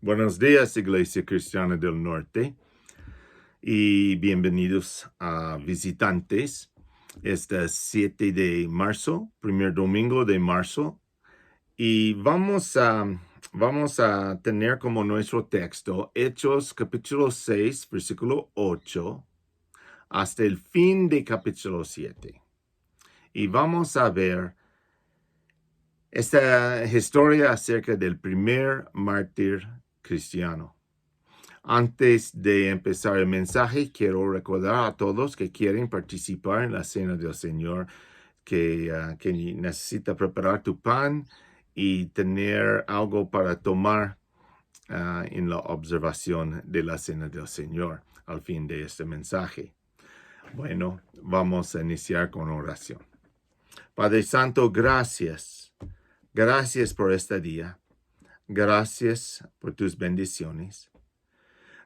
Buenos días, Iglesia Cristiana del Norte, y bienvenidos a visitantes. Este 7 de marzo, primer domingo de marzo, y vamos a tener como nuestro texto Hechos capítulo 6, versículo 8, hasta el fin de capítulo 7. Y vamos a ver esta historia acerca del primer mártir cristiano. Antes de empezar el mensaje, quiero recordar a todos que quieren participar en la Cena del Señor, que necesita preparar tu pan y tener algo para tomar en la observación de la Cena del Señor al fin de este mensaje. Bueno, vamos a iniciar con oración. Padre Santo, gracias. Gracias por este día. Gracias por tus bendiciones.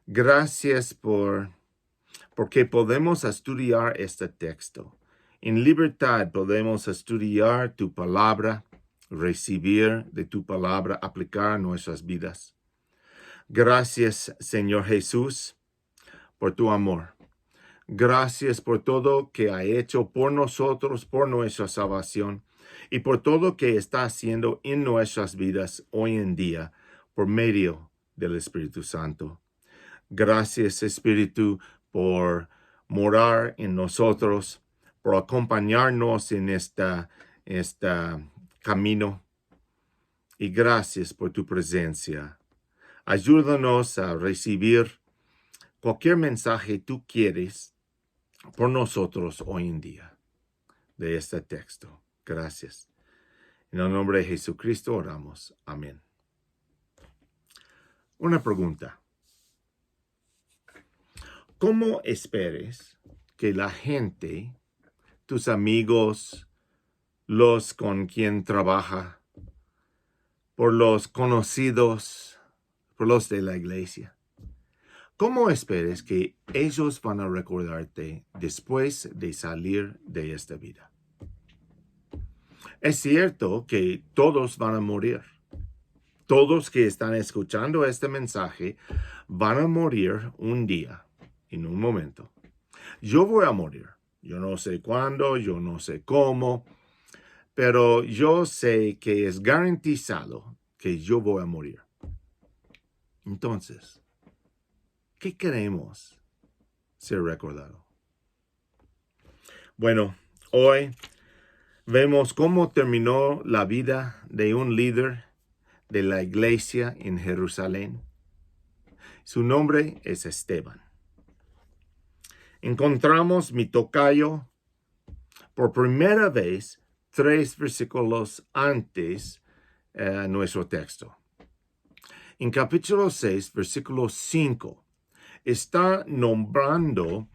Gracias porque podemos estudiar este texto. En libertad podemos estudiar tu palabra, recibir de tu palabra, aplicar a nuestras vidas. Gracias, Señor Jesús, por tu amor. Gracias por todo que ha hecho por nosotros, por nuestra salvación, y por todo que está haciendo en nuestras vidas hoy en día por medio del Espíritu Santo. Gracias, Espíritu, por morar en nosotros, por acompañarnos en este camino. Y gracias por tu presencia. Ayúdanos a recibir cualquier mensaje tú quieres por nosotros hoy en día de este texto. Gracias. En el nombre de Jesucristo oramos. Amén. Una pregunta. ¿Cómo esperes que la gente, tus amigos, los con quien trabaja, por los conocidos, por los de la iglesia, cómo esperes que ellos van a recordarte después de salir de esta vida? Es cierto que todos van a morir. Todos que están escuchando este mensaje van a morir un día, en un momento. Yo voy a morir. Yo no sé cuándo, yo no sé cómo, pero yo sé que es garantizado que yo voy a morir. Entonces, ¿qué queremos ser recordado? Bueno, hoy vemos cómo terminó la vida de un líder de la iglesia en Jerusalén. Su nombre es Esteban. Encontramos mi tocayo por primera vez 3 versículos antes nuestro texto. En capítulo 6, versículo 5, está nombrando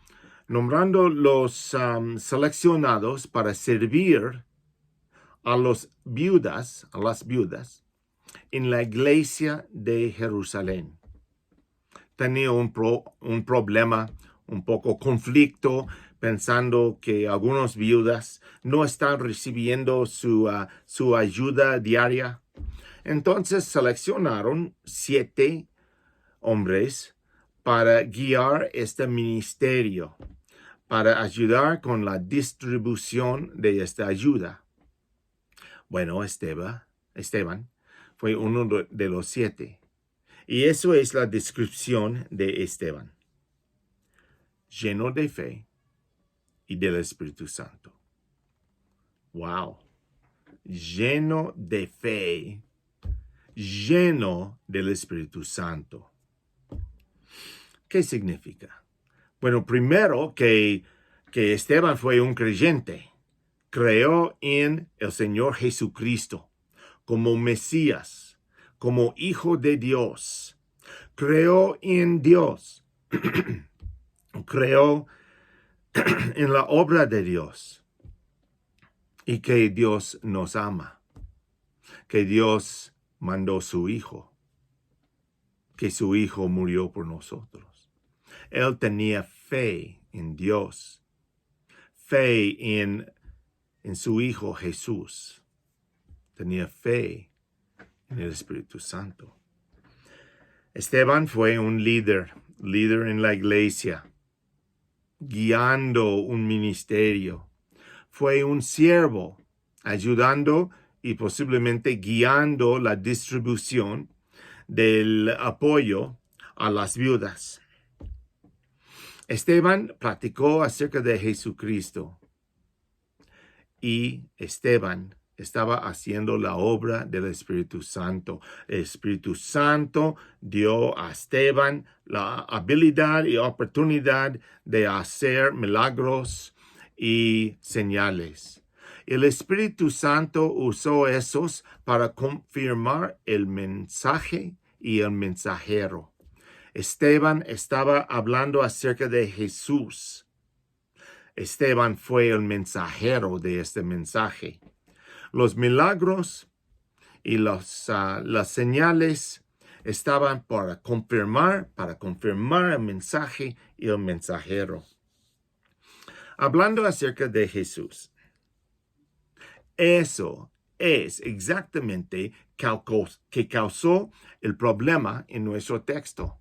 los seleccionados para servir a las viudas en la iglesia de Jerusalén. Tenía un problema, un poco conflicto, pensando que algunas viudas no están recibiendo su ayuda diaria. Entonces seleccionaron 7 hombres para guiar este ministerio, para ayudar con la distribución de esta ayuda. Bueno, Esteban fue uno de los 7. Y eso es la descripción de Esteban. Lleno de fe y del Espíritu Santo. ¡Wow! Lleno de fe, lleno del Espíritu Santo. ¿Qué significa? Bueno, primero que Esteban fue un creyente. Creó en el Señor Jesucristo como Mesías, como Hijo de Dios. Creó en Dios. Creó en la obra de Dios. Y que Dios nos ama. Que Dios mandó su Hijo. Que su Hijo murió por nosotros. Él tenía fe en Dios. Fe en su Hijo Jesús. Tenía fe en el Espíritu Santo. Esteban fue un líder en la iglesia, guiando un ministerio. Fue un siervo, ayudando y posiblemente guiando la distribución del apoyo a las viudas. Esteban platicó acerca de Jesucristo y Esteban estaba haciendo la obra del Espíritu Santo. El Espíritu Santo dio a Esteban la habilidad y oportunidad de hacer milagros y señales. El Espíritu Santo usó esos para confirmar el mensaje y el mensajero. Esteban estaba hablando acerca de Jesús. Esteban fue el mensajero de este mensaje. Los milagros y las señales estaban para confirmar el mensaje y el mensajero. Hablando acerca de Jesús, eso es exactamente que causó el problema en nuestro texto.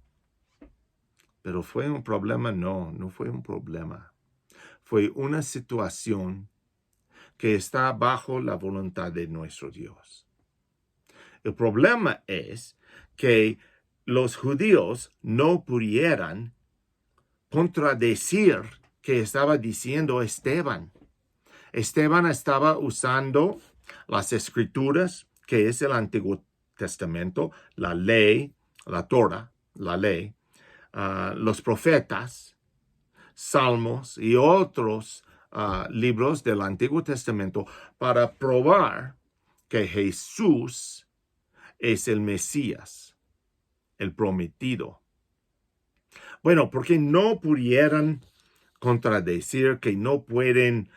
Pero fue un problema, no fue un problema. Fue una situación que está bajo la voluntad de nuestro Dios. El problema es que los judíos no pudieran contradecir que estaba diciendo Esteban. Esteban estaba usando las escrituras, que es el Antiguo Testamento, la ley, la Torah, la ley, los profetas, salmos y otros libros del Antiguo Testamento para probar que Jesús es el Mesías, el prometido. Bueno, porque no pudieran contradecir, que no pueden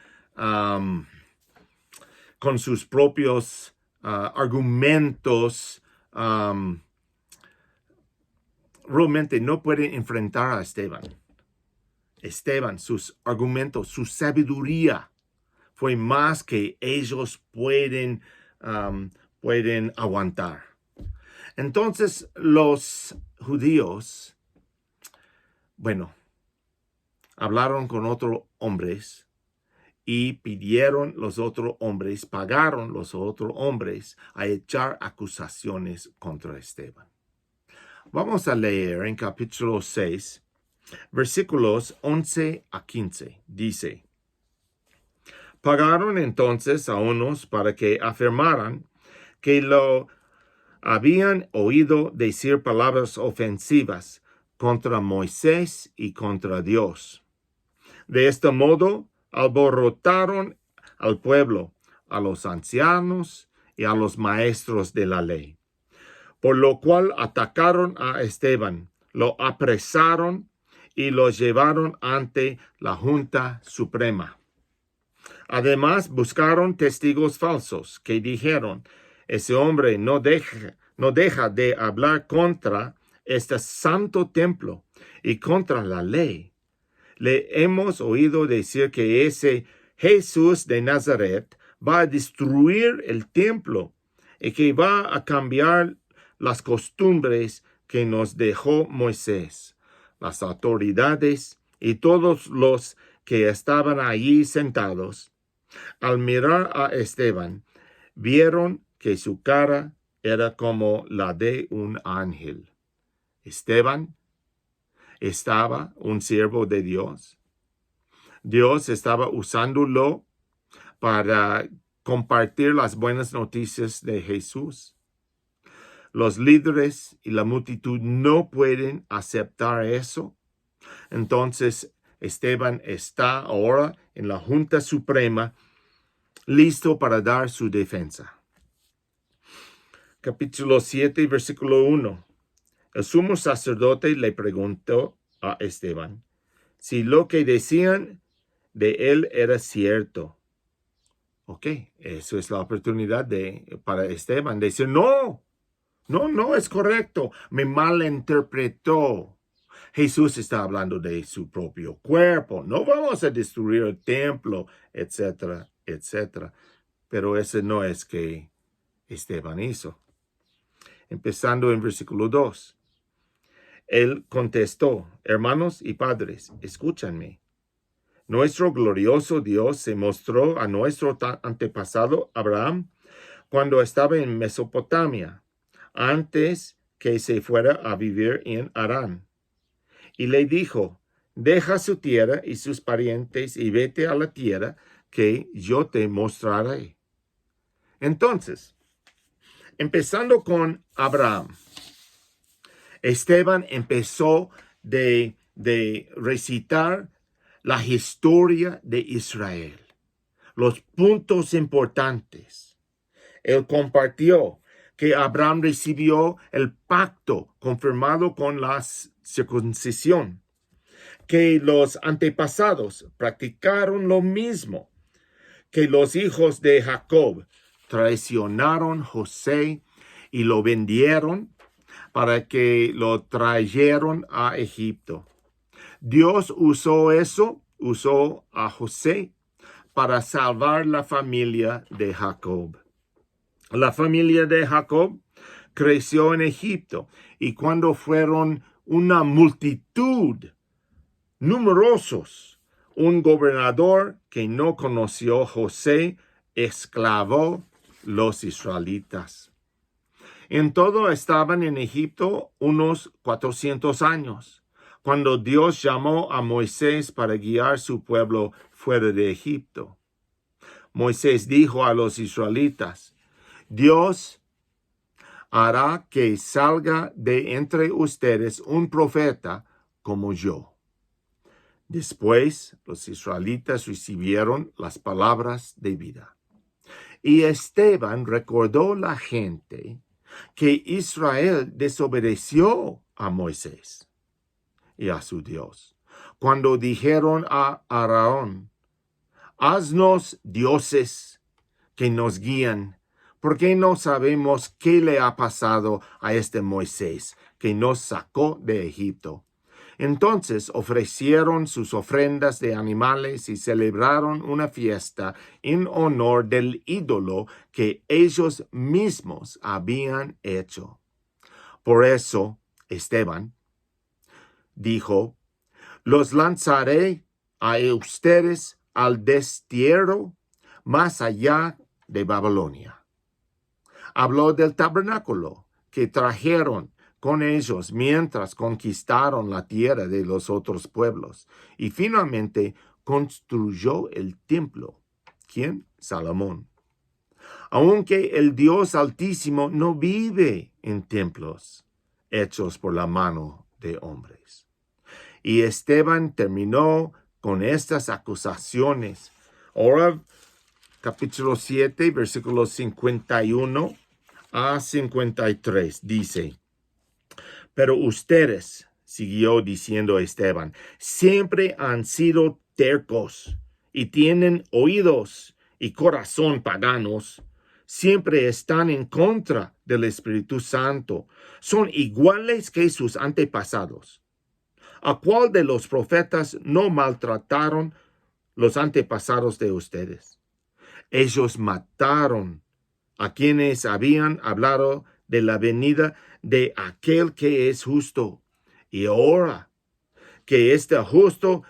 con sus propios argumentos, realmente no pueden enfrentar a Esteban. Esteban, sus argumentos, su sabiduría fue más que ellos pueden aguantar. Entonces los judíos, hablaron con otros hombres y pidieron los otros hombres, pagaron los otros hombres a echar acusaciones contra Esteban. Vamos a leer en capítulo 6, versículos 11 a 15. Dice: pagaron entonces a unos para que afirmaran que lo habían oído decir palabras ofensivas contra Moisés y contra Dios. De este modo, alborotaron al pueblo, a los ancianos y a los maestros de la ley. Por lo cual atacaron a Esteban, lo apresaron y lo llevaron ante la Junta Suprema. Además, buscaron testigos falsos que dijeron: ese hombre no deja de hablar contra este santo templo y contra la ley. Le hemos oído decir que ese Jesús de Nazaret va a destruir el templo y que va a cambiar las costumbres que nos dejó Moisés. Las autoridades y todos los que estaban allí sentados, al mirar a Esteban, vieron que su cara era como la de un ángel. Esteban estaba un siervo de Dios. Dios estaba usándolo para compartir las buenas noticias de Jesús. Los líderes y la multitud no pueden aceptar eso. Entonces, Esteban está ahora en la Junta Suprema, listo para dar su defensa. Capítulo 7, versículo 1. El sumo sacerdote le preguntó a Esteban si lo que decían de él era cierto. Ok, eso es la oportunidad para Esteban de decir: no es correcto, me malinterpretó. Jesús está hablando de su propio cuerpo, no vamos a destruir el templo, etcétera, etcétera. Pero ese no es que Esteban hizo. Empezando en versículo 2. Él contestó, hermanos y padres, escúchanme. Nuestro glorioso Dios se mostró a nuestro antepasado Abraham cuando estaba en Mesopotamia, antes que se fuera a vivir en Harán. Y le dijo, deja su tierra y sus parientes y vete a la tierra que yo te mostraré. Entonces, empezando con Abraham, Esteban empezó de recitar la historia de Israel, los puntos importantes. Él compartió que Abraham recibió el pacto confirmado con la circuncisión, que los antepasados practicaron lo mismo, que los hijos de Jacob traicionaron a José y lo vendieron para que lo trajeron a Egipto. Dios usó a José para salvar la familia de Jacob. La familia de Jacob creció en Egipto y cuando fueron una multitud, numerosos, un gobernador que no conoció a José esclavó los israelitas. En todo estaban en Egipto unos 400 años, cuando Dios llamó a Moisés para guiar su pueblo fuera de Egipto. Moisés dijo a los israelitas, Dios hará que salga de entre ustedes un profeta como yo. Después los israelitas recibieron las palabras de vida. Y Esteban recordó a la gente que Israel desobedeció a Moisés y a su Dios, cuando dijeron a Aarón, haznos dioses que nos guían, porque no sabemos qué le ha pasado a este Moisés que nos sacó de Egipto. Entonces ofrecieron sus ofrendas de animales y celebraron una fiesta en honor del ídolo que ellos mismos habían hecho. Por eso, Esteban dijo, los lanzaré a ustedes al destierro más allá de Babilonia. Habló del tabernáculo que trajeron con ellos mientras conquistaron la tierra de los otros pueblos. Y finalmente construyó el templo. ¿Quién? Salomón. Aunque el Dios Altísimo no vive en templos hechos por la mano de hombres. Y Esteban terminó con estas acusaciones. Ahora, capítulo 7, versículos 51 a 53, dice, pero ustedes, siguió diciendo Esteban, siempre han sido tercos y tienen oídos y corazón paganos. Siempre están en contra del Espíritu Santo. Son iguales que sus antepasados. ¿A cuál de los profetas no maltrataron los antepasados de ustedes? Ellos mataron a quienes habían hablado de la venida de aquel que es justo. Y ahora que este justo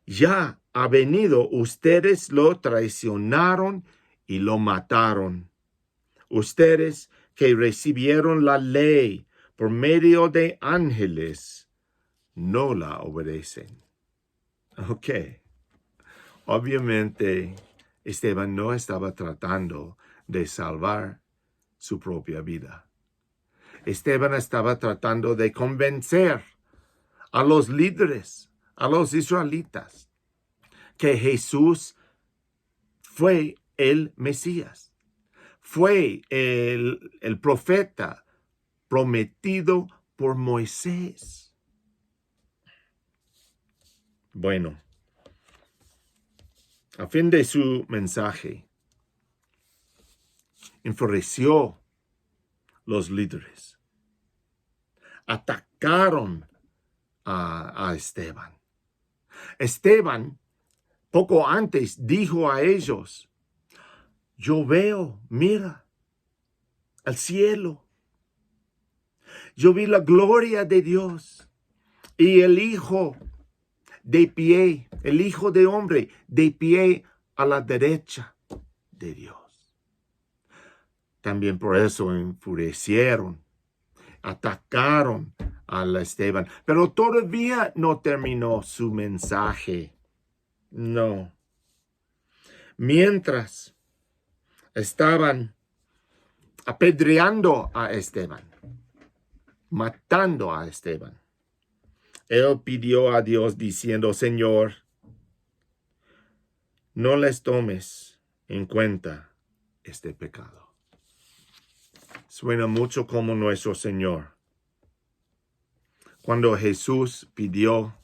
ya ha venido, ustedes lo traicionaron y lo mataron. Ustedes que recibieron la ley por medio de ángeles, no la obedecen. Ok. Obviamente, Esteban no estaba tratando de salvar su propia vida. Esteban estaba tratando de convencer a los líderes, a los israelitas, que Jesús fue el Mesías, fue el profeta prometido por Moisés. Bueno, a fin de su mensaje, enfureció los líderes. Atacaron a Esteban. Esteban, poco antes, dijo a ellos, yo veo, mira, al cielo. Yo vi la gloria de Dios Y el Hijo de pie, el Hijo de hombre de pie a la derecha de Dios. También por eso enfurecieron, atacaron a Esteban, pero todavía no terminó su mensaje. No. Mientras estaban apedreando a Esteban, matando a Esteban, él pidió a Dios diciendo: Señor, no les tomes en cuenta este pecado. Suena mucho como nuestro Señor. Cuando Jesús pidió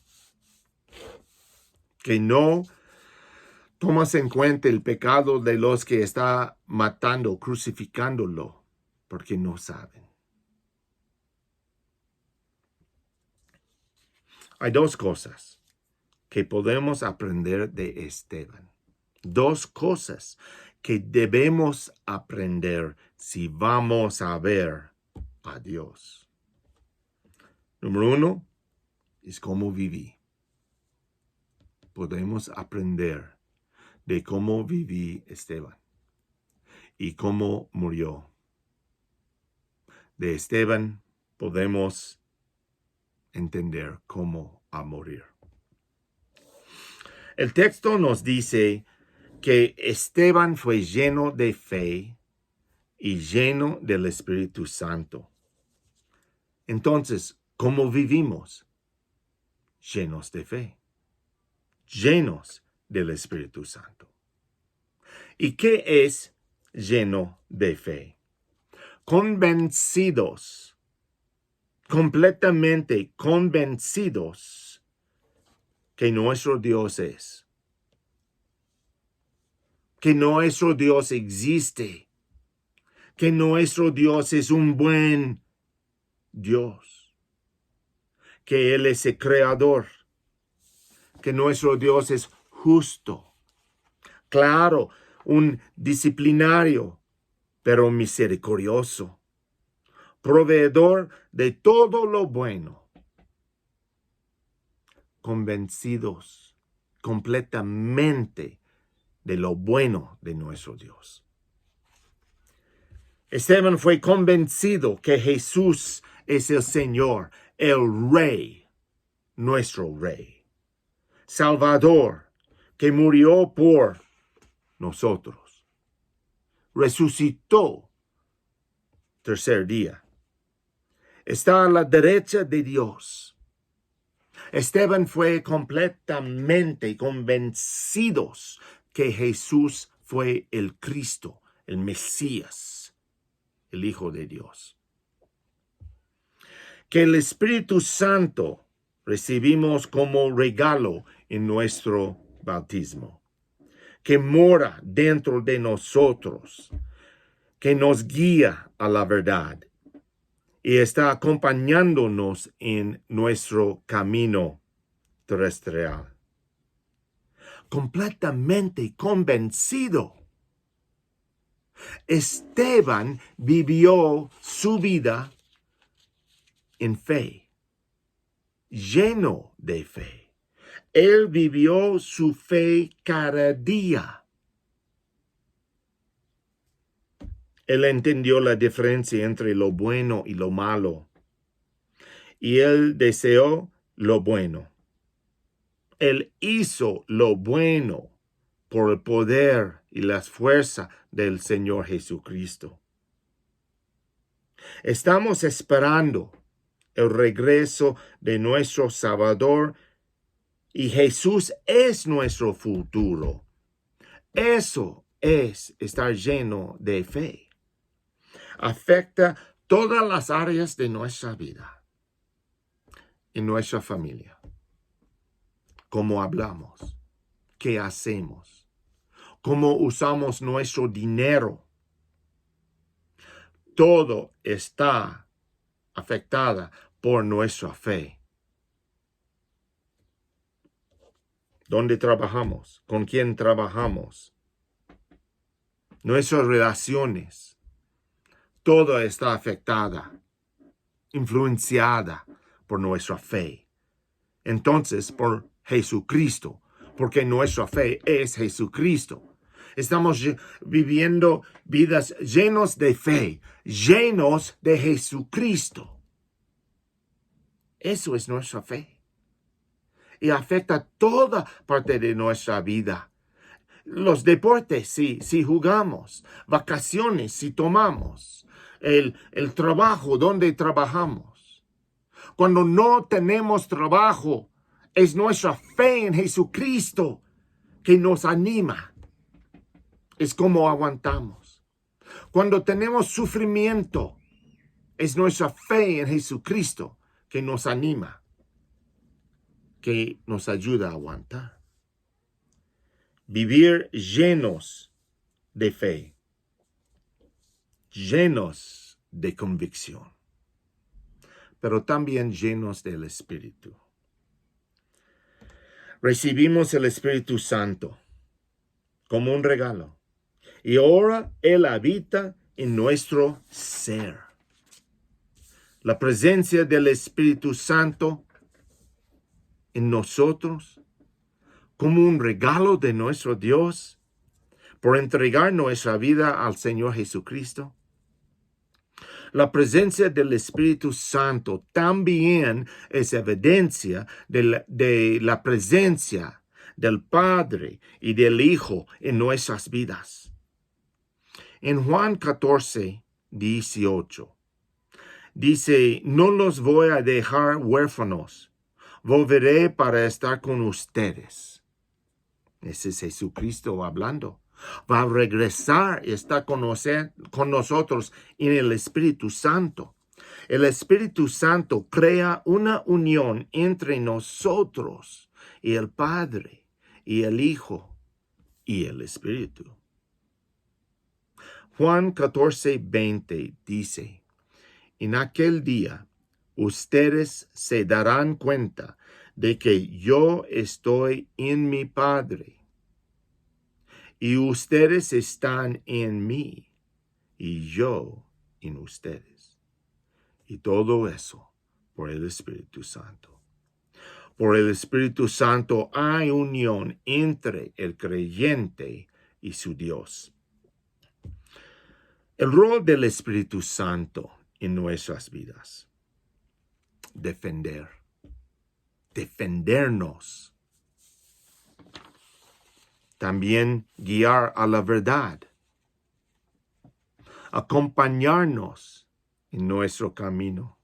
que no tomas en cuenta el pecado de los que está matando, crucificándolo, porque no saben. Hay dos cosas que podemos aprender de Esteban. Dos cosas que debemos aprender si vamos a ver a Dios. Número uno es cómo viví. Podemos aprender de cómo viví Esteban y cómo murió. De Esteban podemos entender cómo a morir. El texto nos dice que Esteban fue lleno de fe y lleno del Espíritu Santo. Entonces, ¿cómo vivimos? Llenos de fe, llenos del Espíritu Santo. ¿Y qué es lleno de fe? Convencidos, completamente convencidos que nuestro Dios es, que nuestro Dios existe, que nuestro Dios es un buen Dios, que Él es el creador, que nuestro Dios es justo, claro, un disciplinario, pero misericordioso, proveedor de todo lo bueno, convencidos completamente de lo bueno de nuestro Dios. Esteban fue convencido que Jesús es el Señor, el Rey, nuestro Rey, Salvador, que murió por nosotros, resucitó tercer día, está a la derecha de Dios. Esteban fue completamente convencido que Jesús fue el Cristo, el Mesías, el Hijo de Dios. Que el Espíritu Santo recibimos como regalo en nuestro bautismo, que mora dentro de nosotros, que nos guía a la verdad y está acompañándonos en nuestro camino terrenal. Completamente convencido. Esteban vivió su vida en fe, lleno de fe. Él vivió su fe cada día. Él entendió la diferencia entre lo bueno y lo malo. Y él deseó lo bueno. Él hizo lo bueno por el poder y las fuerzas del Señor Jesucristo. Estamos esperando el regreso de nuestro Salvador y Jesús es nuestro futuro. Eso es estar lleno de fe. Afecta todas las áreas de nuestra vida, en nuestra familia. Cómo hablamos, qué hacemos, cómo usamos nuestro dinero. Todo está afectada por nuestra fe. ¿Dónde trabajamos? ¿Con quién trabajamos? Nuestras relaciones. Todo está afectada, influenciada por nuestra fe. Entonces, por Jesucristo, porque nuestra fe es Jesucristo. Estamos viviendo vidas llenos de fe, llenos de Jesucristo. Eso es nuestra fe. Y afecta toda parte de nuestra vida. Los deportes, si jugamos. Vacaciones, si tomamos. El trabajo, donde trabajamos. Cuando no tenemos trabajo, es nuestra fe en Jesucristo que nos anima. Es como aguantamos. Cuando tenemos sufrimiento, es nuestra fe en Jesucristo que nos anima, que nos ayuda a aguantar. Vivir llenos de fe, llenos de convicción, pero también llenos del Espíritu. Recibimos el Espíritu Santo como un regalo y ahora Él habita en nuestro ser. La presencia del Espíritu Santo en nosotros como un regalo de nuestro Dios por entregar nuestra vida al Señor Jesucristo. La presencia del Espíritu Santo también es evidencia de la presencia del Padre y del Hijo en nuestras vidas. En Juan 14, 18, dice, no los voy a dejar huérfanos, volveré para estar con ustedes. Ese es Jesucristo hablando. Va a regresar y está con nosotros en el Espíritu Santo. El Espíritu Santo crea una unión entre nosotros y el Padre y el Hijo y el Espíritu. Juan 14, 20 dice, en aquel día ustedes se darán cuenta de que yo estoy en mi Padre y ustedes están en mí y yo en ustedes. Y todo eso por el Espíritu Santo. Por el Espíritu Santo hay unión entre el creyente y su Dios. El rol del Espíritu Santo en nuestras vidas. Defendernos. También guiar a la verdad. Acompañarnos en nuestro camino.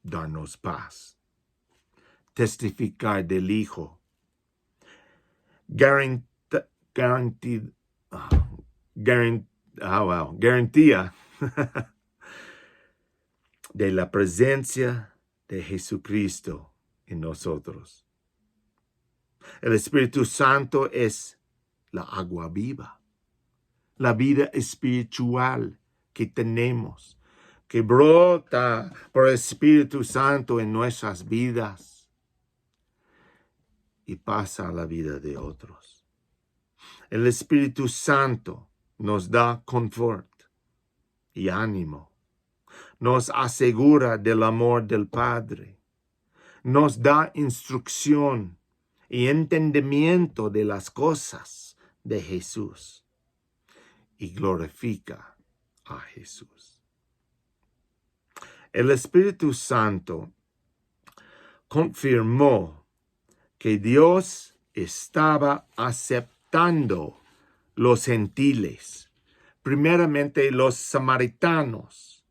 Darnos paz. Testificar del Hijo. Garantía de la presencia de Jesucristo en nosotros. El Espíritu Santo es la agua viva, la vida espiritual que tenemos, que brota por el Espíritu Santo en nuestras vidas y pasa a la vida de otros. El Espíritu Santo nos da confort y ánimo, nos asegura del amor del Padre, nos da instrucción y entendimiento de las cosas de Jesús y glorifica a Jesús. El Espíritu Santo confirmó que Dios estaba aceptando los gentiles, primeramente los samaritanos.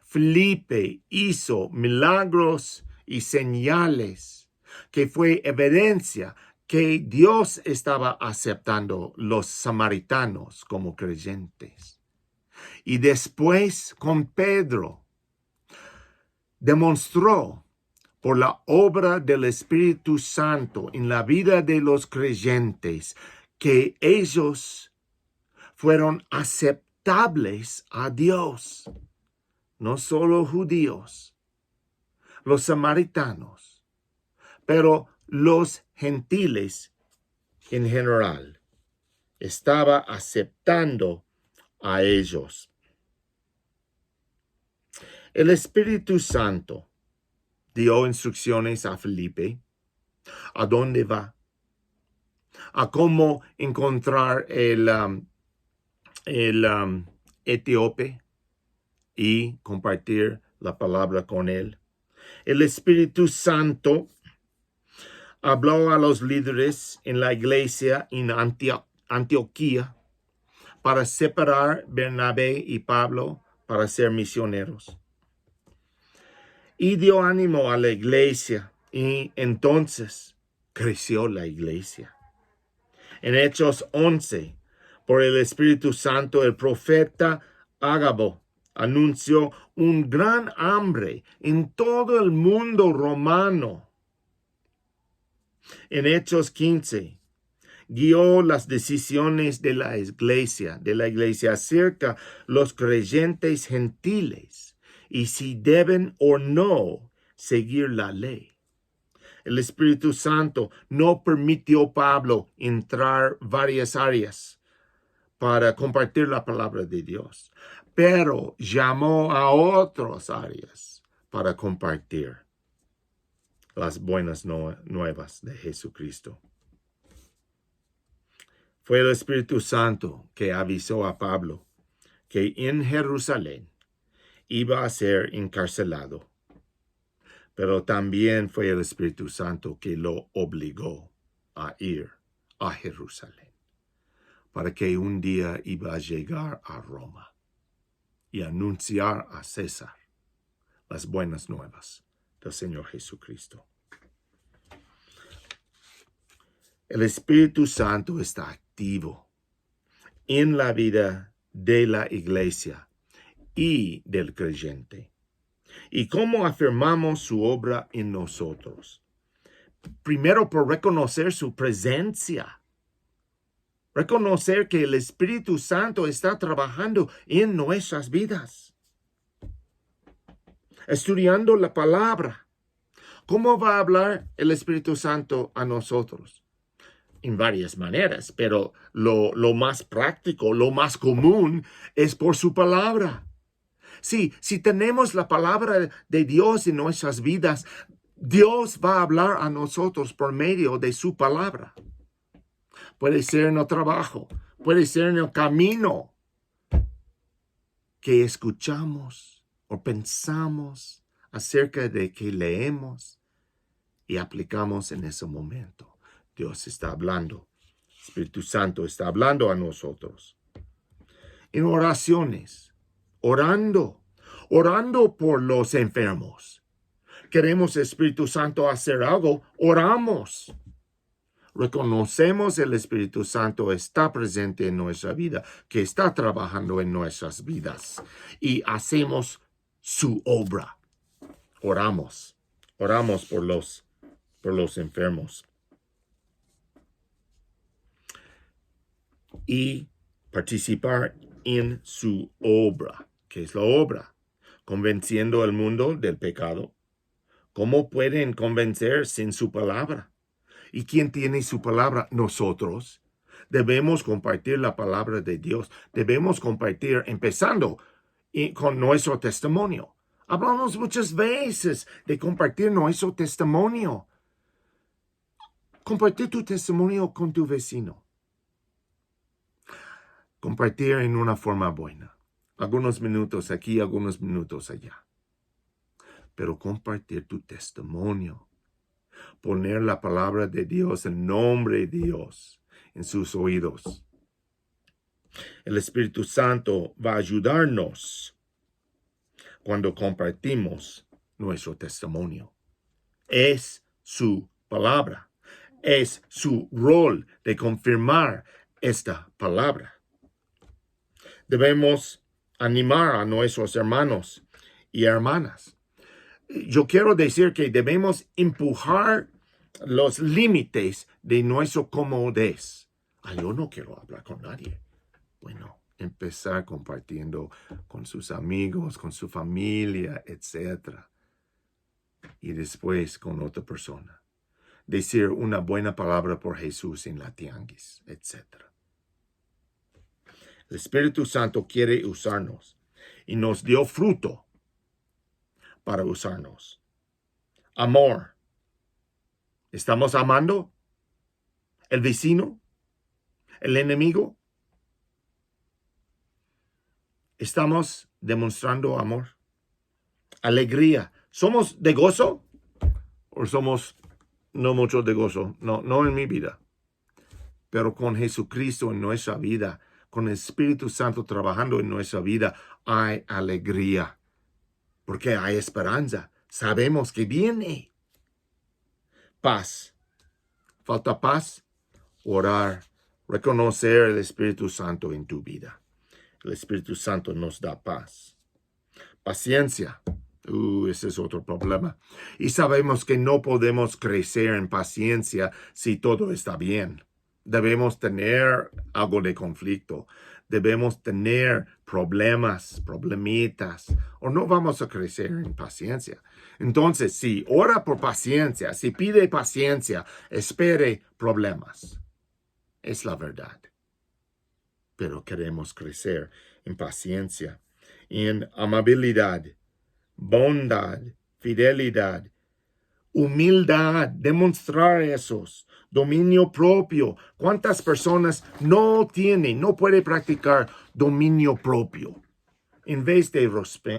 Felipe hizo milagros y señales que fue evidencia que Dios estaba aceptando los samaritanos como creyentes. Y después con Pedro demostró por la obra del Espíritu Santo en la vida de los creyentes que ellos fueron aceptables a Dios. No solo judíos, los samaritanos, pero los gentiles en general. Estaba aceptando a ellos. El Espíritu Santo dio instrucciones a Felipe a dónde va, a cómo encontrar el etíope y compartir la palabra con él. El Espíritu Santo habló a los líderes en la iglesia en Antioquía para separar Bernabé y Pablo para ser misioneros. Y dio ánimo a la iglesia, y entonces creció la iglesia. En Hechos 11, por el Espíritu Santo, el profeta Ágabo anunció un gran hambre en todo el mundo romano. En Hechos 15, guió las decisiones de la iglesia acerca de los creyentes gentiles y si deben o no seguir la ley. El Espíritu Santo no permitió a Pablo entrar varias áreas para compartir la palabra de Dios, pero llamó a otras áreas para compartir las buenas nuevas de Jesucristo. Fue el Espíritu Santo que avisó a Pablo que en Jerusalén iba a ser encarcelado, pero también fue el Espíritu Santo que lo obligó a ir a Jerusalén, para que un día iba a llegar a Roma y anunciar a César las buenas nuevas del Señor Jesucristo. El Espíritu Santo está activo en la vida de la iglesia y del creyente. ¿Y cómo afirmamos su obra en nosotros? Primero, por reconocer su presencia. Reconocer que el Espíritu Santo está trabajando en nuestras vidas. Estudiando la palabra. ¿Cómo va a hablar el Espíritu Santo a nosotros? En varias maneras, pero lo más práctico, lo más común es por su palabra. Sí, si tenemos la palabra de Dios en nuestras vidas, Dios va a hablar a nosotros por medio de su palabra. Puede ser en el trabajo, puede ser en el camino que escuchamos o pensamos acerca de que leemos y aplicamos en ese momento. Dios está hablando, el Espíritu Santo está hablando a nosotros. En oraciones, orando por los enfermos. Queremos Espíritu Santo hacer algo, oramos. Reconocemos el Espíritu Santo está presente en nuestra vida, que está trabajando en nuestras vidas y hacemos su obra. Oramos por los enfermos. Y participar en su obra. ¿Qué es la obra? Convenciendo al mundo del pecado. ¿Cómo pueden convencer sin su palabra? ¿Y quién tiene su palabra? Nosotros. Debemos compartir la palabra de Dios. Debemos compartir, empezando con nuestro testimonio. Hablamos muchas veces de compartir nuestro testimonio. Compartir tu testimonio con tu vecino. Compartir en una forma buena. Algunos minutos aquí, algunos minutos allá. Pero compartir tu testimonio. Poner la palabra de Dios, el nombre de Dios, en sus oídos. El Espíritu Santo va a ayudarnos cuando compartimos nuestro testimonio. Es su palabra. Es su rol de confirmar esta palabra. Debemos animar a nuestros hermanos y hermanas. Yo quiero decir que debemos empujar los límites de nuestra comodez. Yo no quiero hablar con nadie. Bueno, empezar compartiendo con sus amigos, con su familia, etc. Y después con otra persona. Decir una buena palabra por Jesús en la tianguis, etc. El Espíritu Santo quiere usarnos y nos dio fruto para usarnos. Amor. ¿Estamos amando el vecino, el enemigo? ¿Estamos demostrando amor? Alegría. ¿Somos de gozo? ¿O somos no mucho de gozo? No en mi vida. Pero con Jesucristo en nuestra vida, con el Espíritu Santo trabajando en nuestra vida, hay alegría. Porque hay esperanza. Sabemos que viene. Paz. Falta paz. Orar. Reconocer el Espíritu Santo en tu vida. El Espíritu Santo nos da paz. Paciencia. Ese es otro problema. Y sabemos que no podemos crecer en paciencia si todo está bien. Debemos tener algo de conflicto. Debemos tener problemitas, o no vamos a crecer en paciencia. Entonces, si ora por paciencia, si pide paciencia, espere problemas. Es la verdad. Pero queremos crecer en paciencia, en amabilidad, bondad, fidelidad, humildad, demostrar esos, dominio propio. ¿Cuántas personas no pueden practicar dominio propio? En vez de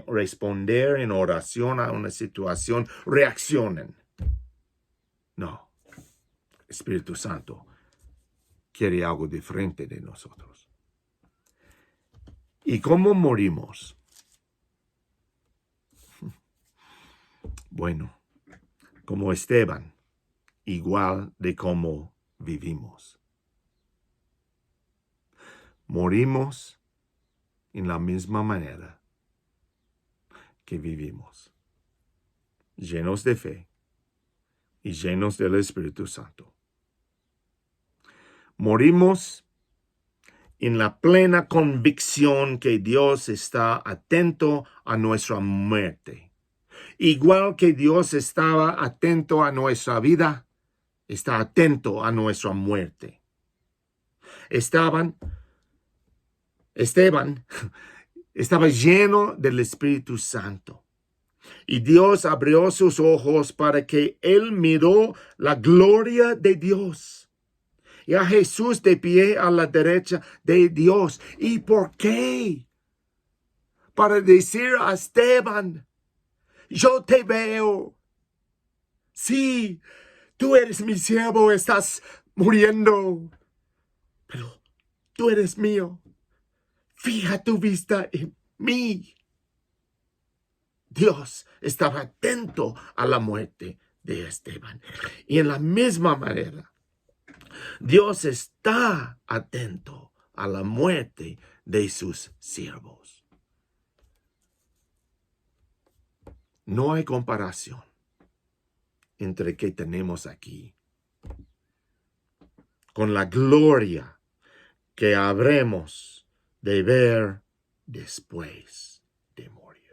responder en oración a una situación, reaccionan. No, Espíritu Santo quiere algo diferente de nosotros. ¿Y cómo morimos? Bueno, como Esteban, igual de cómo vivimos. Morimos en la misma manera que vivimos, llenos de fe y llenos del Espíritu Santo. Morimos en la plena convicción que Dios está atento a nuestra muerte. Igual que Dios estaba atento a nuestra vida, está atento a nuestra muerte. Esteban estaba lleno del Espíritu Santo. Y Dios abrió sus ojos para que él miró la gloria de Dios. Y a Jesús de pie a la derecha de Dios. ¿Y por qué? Para decir a Esteban, yo te veo. Sí, tú eres mi siervo, estás muriendo. Pero tú eres mío. Fija tu vista en mí. Dios estaba atento a la muerte de Esteban. Y en la misma manera, Dios está atento a la muerte de sus siervos. No hay comparación entre que tenemos aquí con la gloria que habremos de ver después de morir.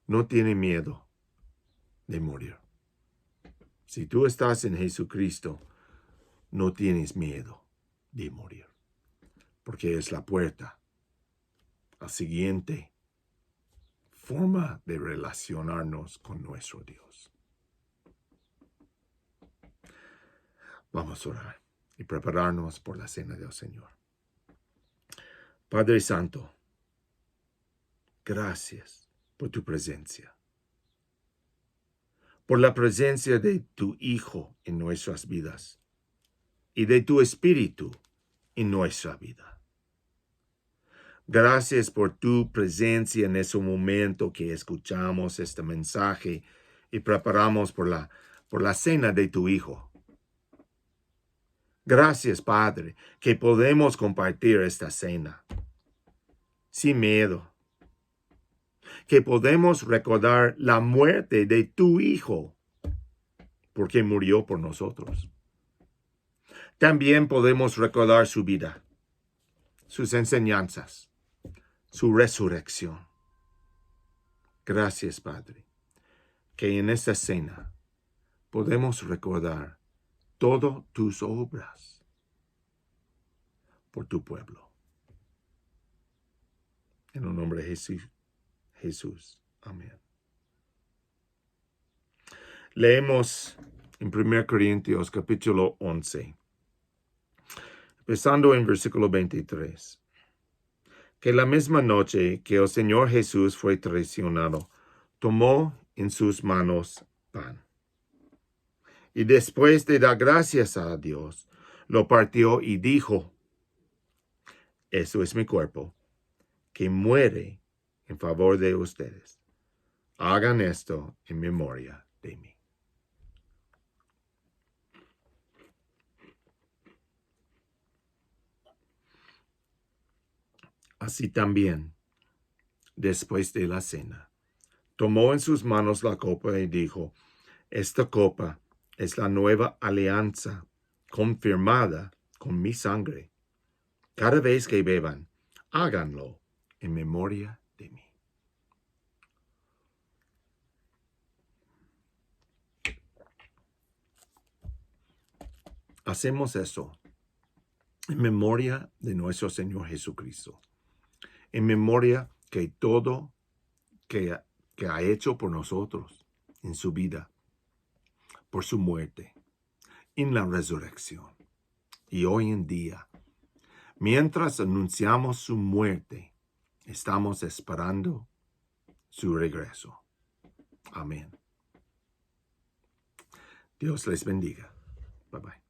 No tiene miedo de morir. Si tú estás en Jesucristo, no tienes miedo de morir, porque es la puerta a la siguiente forma de relacionarnos con nuestro Dios. Vamos a orar y prepararnos por la cena del Señor. Padre Santo, gracias por tu presencia, por la presencia de tu Hijo en nuestras vidas y de tu Espíritu en nuestra vida. Gracias por tu presencia en ese momento que escuchamos este mensaje y preparamos por la cena de tu Hijo. Gracias, Padre, que podemos compartir esta cena sin miedo, que podemos recordar la muerte de tu Hijo, porque murió por nosotros. También podemos recordar su vida, sus enseñanzas, su resurrección. Gracias, Padre, que en esta cena podemos recordar todas tus obras por tu pueblo. En el nombre de Jesús. Amén. Leemos en 1 Corintios capítulo 11, empezando en versículo 23. Que la misma noche que el Señor Jesús fue traicionado, tomó en sus manos pan. Y después de dar gracias a Dios, lo partió y dijo, eso es mi cuerpo, que muere en favor de ustedes. Hagan esto en memoria de mí. Así también, después de la cena, tomó en sus manos la copa y dijo, esta copa es la nueva alianza confirmada con mi sangre. Cada vez que beban, háganlo en memoria de mí. Hacemos eso en memoria de nuestro Señor Jesucristo. En memoria que todo que ha hecho por nosotros en su vida, por su muerte, en la resurrección. Y hoy en día, mientras anunciamos su muerte, estamos esperando su regreso. Amén. Dios les bendiga. Bye bye.